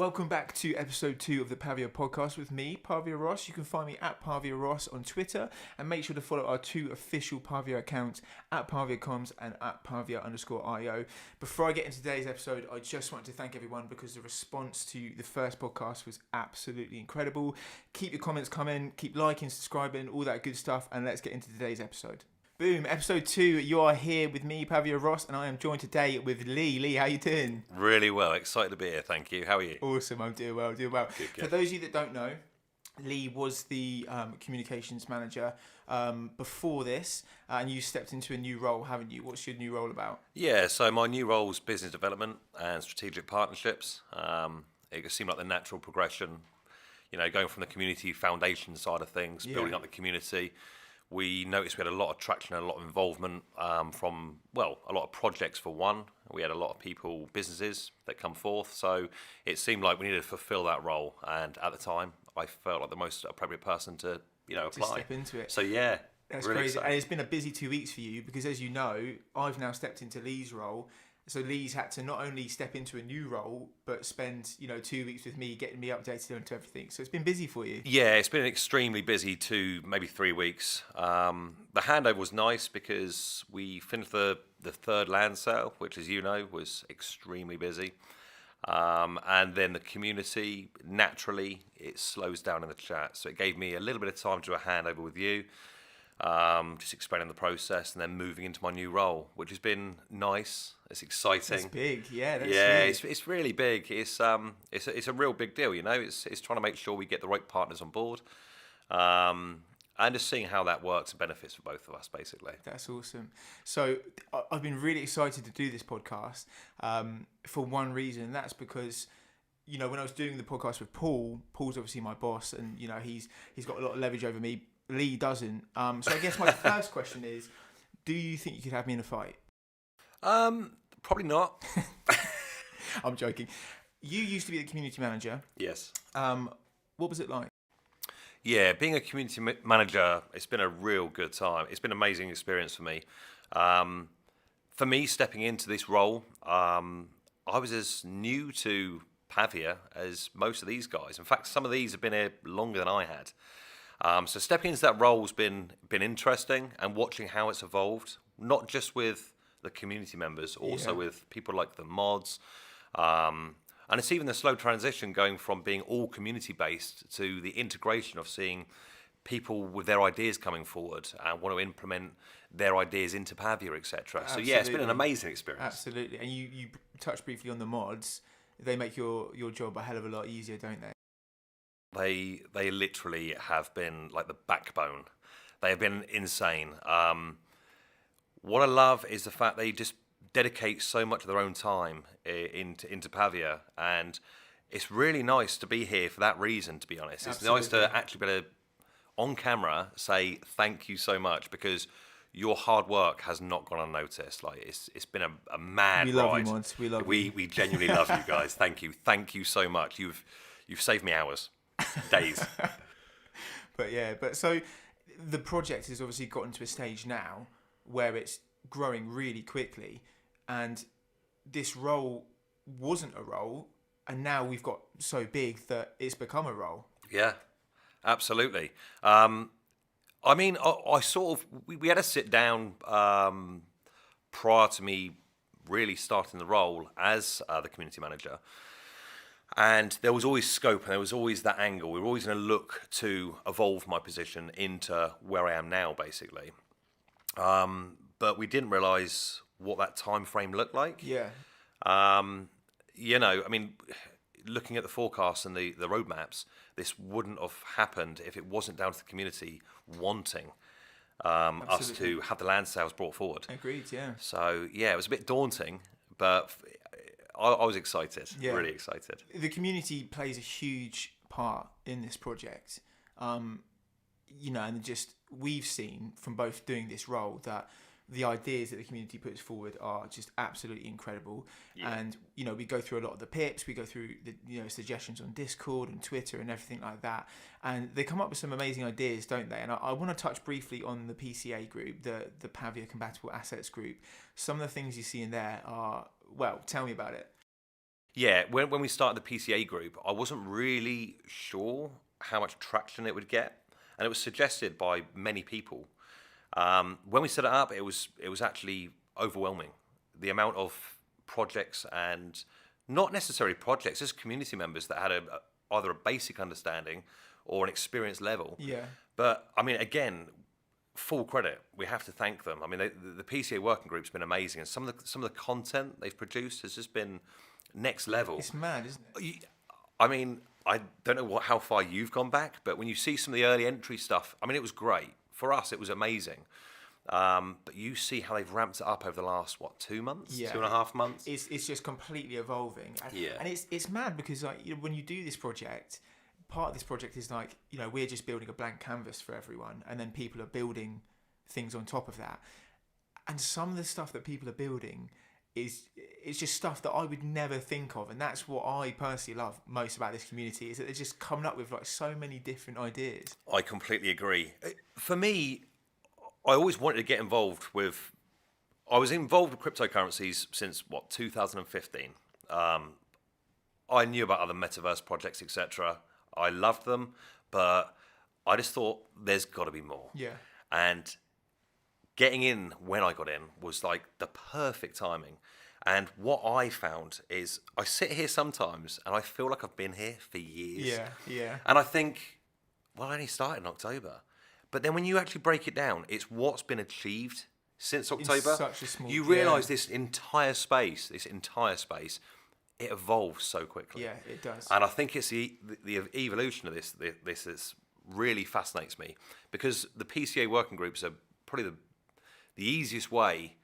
Welcome back to episode 2 of the Pavia podcast with me, Pavia Ross. You can find me at Pavia Ross on Twitter, and make sure to follow our 2 official Pavia accounts at PaviaComs and at Pavia_IO. Before I get into today's episode, I just want to thank everyone because the response to the first podcast was absolutely incredible. Keep your comments coming, keep liking, subscribing, all that good stuff, and let's get into today's episode. Boom, episode 2, you are here with me, Pavia Ross, and I am joined today with Lee. Lee, how you doing? Really well, excited to be here, thank you. How are you? Awesome, I'm doing well, Good. For those of you that don't know, Lee was the communications manager before this, and you stepped into a new role, haven't you? What's your new role about? Yeah, so my new role is business development and strategic partnerships. It seemed like the natural progression, going from the community foundation side of things, building up the community. We noticed we had a lot of traction and a lot of involvement from a lot of projects for one. We had a lot of people, businesses that come forth. So it seemed like we needed to fulfill that role. And at the time, I felt like the most appropriate person to, apply. To step into it. So yeah, that's really crazy. exciting. And it's been a busy 2 weeks for you because, as you know, I've now stepped into Lee's role. So Lee's had to not only step into a new role, but spend 2 weeks with me, getting me updated into everything. So it's been busy for you. Yeah, it's been extremely busy, maybe 3 weeks. The handover was nice because we finished the third land sale, which, as you know, was extremely busy. And then the community, naturally, it slows down in the chat. So it gave me a little bit of time to do a handover with you, just explaining the process and then moving into my new role, which has been nice. It's exciting. It's big, yeah. It's really big. It's a real big deal. It's trying to make sure we get the right partners on board, and just seeing how that works and benefits for both of us, basically. That's awesome. So I've been really excited to do this podcast for one reason. That's because when I was doing the podcast with Paul's obviously my boss, and he's got a lot of leverage over me. Lee doesn't. So I guess my first question is, do you think you could have me in a fight? Probably not. I'm joking. You used to be the community manager. Yes. What was it like? Yeah, being a community manager, it's been a real good time. It's been an amazing experience for me. For me, stepping into this role, I was as new to Pavia as most of these guys. In fact, some of these have been here longer than I had. So stepping into that role has been interesting, and watching how it's evolved, not just with the community members, also with people like the mods. And it's even the slow transition going from being all community-based to the integration of seeing people with their ideas coming forward and want to implement their ideas into Pavia, etc. So yeah, it's been an amazing experience. Absolutely. And you touched briefly on the mods. They make your job a hell of a lot easier, don't they? They literally have been like the backbone. They have been insane. What I love is the fact they just dedicate so much of their own time into Pavia, and it's really nice to be here for that reason, to be honest. Absolutely. It's nice to actually be able to, on camera, say thank you so much, because your hard work has not gone unnoticed. Like it's been a mad ride. We love you, mods. We love you. We genuinely love you guys. Thank you so much. You've saved me hours, days. But so the project has obviously gotten to a stage now where it's growing really quickly, and this role wasn't a role, and now we've got so big that it's become a role. Yeah, absolutely. I sort of, we had to sit down prior to me really starting the role as the community manager. And there was always scope, and there was always that angle. We were always going to look to evolve my position into where I am now, basically. But we didn't realise what that time frame looked like. Yeah. Looking at the forecasts and the roadmaps, this wouldn't have happened if it wasn't down to the community wanting us to have the land sales brought forward. Agreed, yeah. So, yeah, it was a bit daunting, but I was excited, really excited. The community plays a huge part in this project. And just we've seen from both doing this role that the ideas that the community puts forward are just absolutely incredible. Yeah. And, we go through a lot of the pips, we go through the, suggestions on Discord and Twitter and everything like that. And they come up with some amazing ideas, don't they? And I want to touch briefly on the PCA group, the Pavia Compatible Assets group. Some of the things you see in there are, well, tell me about it. Yeah, when we started the PCA group, I wasn't really sure how much traction it would get, and it was suggested by many people. When we set it up, it was actually overwhelming. The amount of projects, and not necessarily projects, just community members that had either a basic understanding or an experience level. Yeah. But I mean, again, full credit. We have to thank them. I mean, the PCA working group's been amazing, and some of the content they've produced has just been next level. It's mad, isn't it? I mean, I don't know how far you've gone back, but when you see some of the early entry stuff, I mean, it was great. For us, it was amazing. But you see how they've ramped it up over the last, 2 months? Yeah. 2.5 months? It's just completely evolving. Yeah. And it's mad because like, when you do this project, part of this project is like, we're just building a blank canvas for everyone, and then people are building things on top of that. And some of the stuff that people are building it's just stuff that I would never think of, and that's what I personally love most about this community, is that they're just coming up with like so many different ideas. I completely agree. For me, I always wanted to get involved with. I was involved with cryptocurrencies since 2015. I knew about other metaverse projects, etc. I loved them, but I just thought there's got to be more. Yeah. And getting in when I got in was like the perfect timing. And what I found is I sit here sometimes and I feel like I've been here for years. Yeah, yeah. And I think, well, I only started in October. But then when you actually break it down, it's what's been achieved since October. Such a small, you realise this entire space, it evolves so quickly. Yeah, it does. And I think it's the evolution of this is really fascinates me, because the PCA working groups are probably the easiest way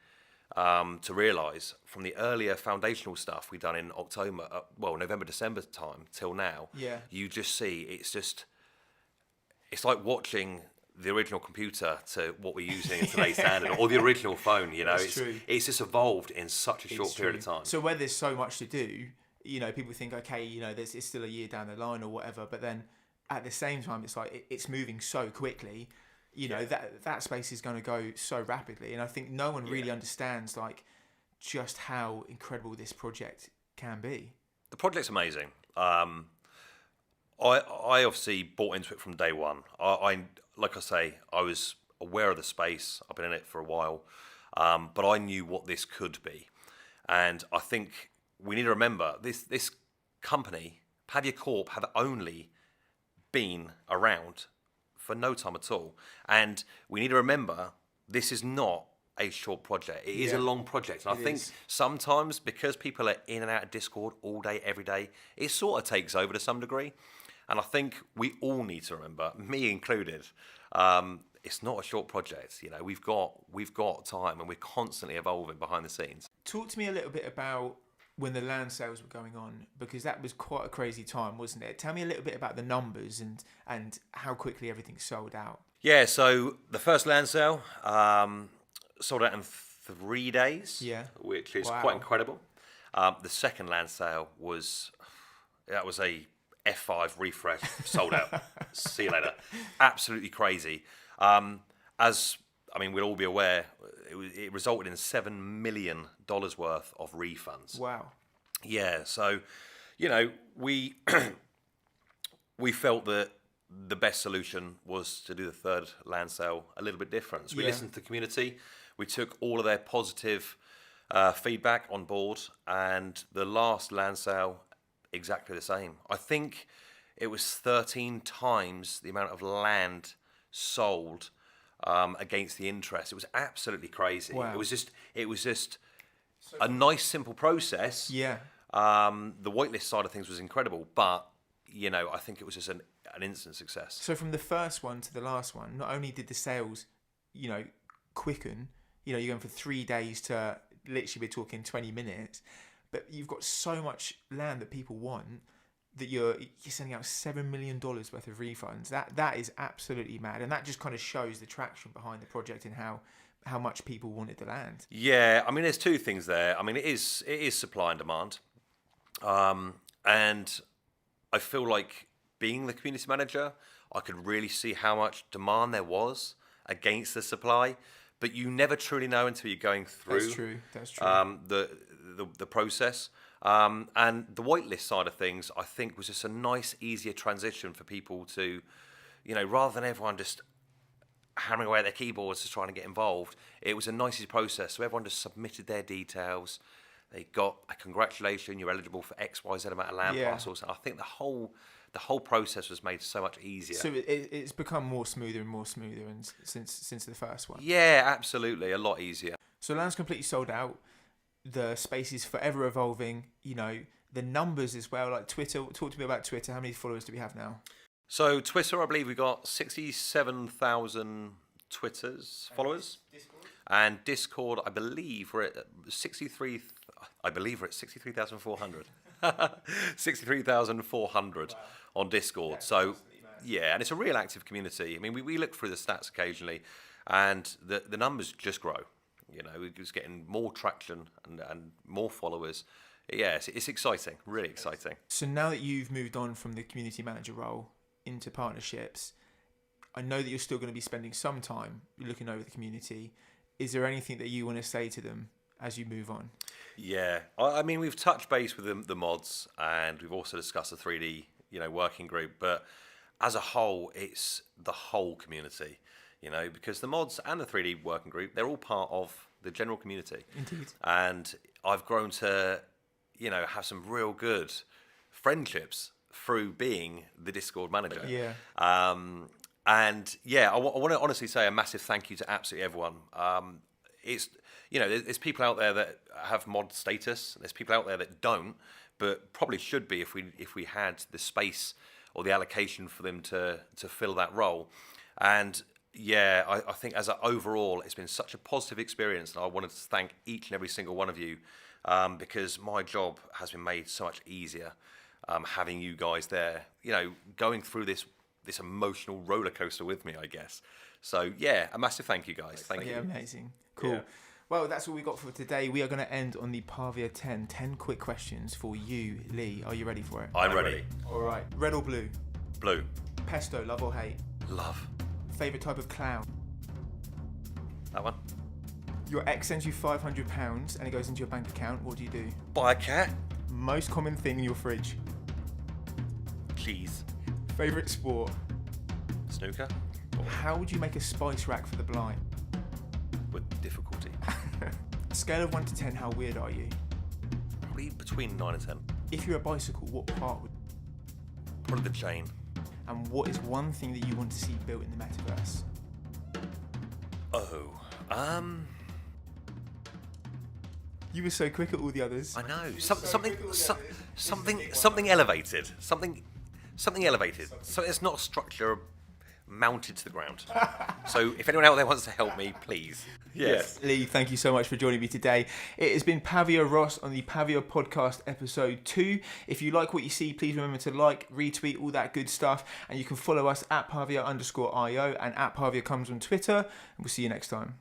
to realise from the earlier foundational stuff we've done in October, November, December time till now. Yeah. You just see it's like watching the original computer to what we're using in today's standard, or the original phone. It's just evolved in such a short period of time. So where there's so much to do, people think, okay, it's still a year down the line or whatever, but then at the same time, it's like it's moving so quickly. That space is going to go so rapidly, and I think no one really understands like just how incredible this project can be. The project's amazing. I obviously bought into it from day one. I like I say, I was aware of the space. I've been in it for a while, but I knew what this could be, and I think we need to remember this company, Pavia Corp, have only been around for no time at all. And we need to remember, this is not a short project. It is a long project. And I think sometimes, because people are in and out of Discord all day, every day, it sort of takes over to some degree. And I think we all need to remember, me included, it's not a short project. We've got time, and we're constantly evolving behind the scenes. Talk to me a little bit about when the land sales were going on, because that was quite a crazy time, wasn't it? Tell me a little bit about the numbers and how quickly everything sold out. Yeah, so the first land sale sold out in 3 days, which is quite incredible. The second land sale was a F5 refresh, sold out. See you later. Absolutely crazy. We'll all be aware, it resulted in $7 million worth of refunds. Wow. Yeah, so, we we felt that the best solution was to do the third land sale a little bit different. So we listened to the community. We took all of their positive feedback on board, and the last land sale, exactly the same. I think it was 13 times the amount of land sold against the interest. It was absolutely crazy. Wow. It was just a nice, simple process. Yeah. The whitelist side of things was incredible, but I think it was just an instant success. So from the first one to the last one, not only did the sales, quicken, you're going for 3 days to literally we're talking 20 minutes, but you've got so much land that people want that you're sending out $7 million worth of refunds. That is absolutely mad, and that just kind of shows the traction behind the project and how much people wanted the land. Yeah, there's two things there. It is supply and demand, and I feel like being the community manager, I could really see how much demand there was against the supply, but you never truly know until you're going through. That's true. The process. And the whitelist side of things, I think, was just a nice, easier transition for people to, rather than everyone just hammering away at their keyboards just trying to get involved, it was a nice, easy process. So everyone just submitted their details. They got a congratulation, you're eligible for X, Y, Z amount of land parcels. I think the whole process was made so much easier. So it's become more smoother and since the first one. Yeah, absolutely, a lot easier. So land's completely sold out. The space is forever evolving. The numbers as well. Like Twitter. Talk to me about Twitter. How many followers do we have now? So Twitter, I believe we got 67,000 Twitter's followers. Discord? And Discord, I believe we're at 63. I believe we're at 63,400. 63,400 on Discord. That's So yeah, and it's a real active community. I mean, we look through the stats occasionally, and the numbers just grow. We're just getting more traction and more followers. Yeah, it's exciting, really exciting. So now that you've moved on from the community manager role into partnerships, I know that you're still going to be spending some time looking over the community. Is there anything that you want to say to them as you move on? Yeah, I mean, we've touched base with the mods, and we've also discussed the 3D, working group. But as a whole, it's the whole community, because the mods and the 3D working group, they're all part of the general community. Indeed. And I've grown to, have some real good friendships through being the Discord manager. Yeah. And yeah, I want to honestly say a massive thank you to absolutely everyone. It's there's people out there that have mod status. There's people out there that don't, but probably should be if we had the space or the allocation for them to fill that role. And yeah, I think as an overall, it's been such a positive experience, and I wanted to thank each and every single one of you because my job has been made so much easier having you guys there. Going through this emotional roller coaster with me, I guess. So yeah, a massive thank you, guys. Thank you. Yeah, amazing. Cool. Yeah. Well, that's all we got for today. We are going to end on the Pavia 10 quick questions for you, Lee. Are you ready for it? I'm ready. All right. Red or blue? Blue. Pesto, love or hate? Love. Favorite type of clown? That one. Your ex sends you £500 and it goes into your bank account. What do you do? Buy a cat. Most common thing in your fridge? Cheese. Favorite sport? Snooker. How would you make a spice rack for the blind? With difficulty. Scale of 1 to 10, how weird are you? Probably between 9 and 10. If you're a bicycle, what part would... Probably the chain. And what is one thing that you want to see built in the Metaverse? You were so quick at all the others. I know. Something elevated. Something elevated. So it's not a structure mounted to the ground. So if anyone out there wants to help me, please. Yes. Lee, thank you so much for joining me today. It has been Pavia Ross on the Pavia Podcast episode 2. If you like what you see, please remember to like, retweet, all that good stuff. And you can follow us at Pavia_IO and at Pavia Comes on Twitter. And we'll see you next time.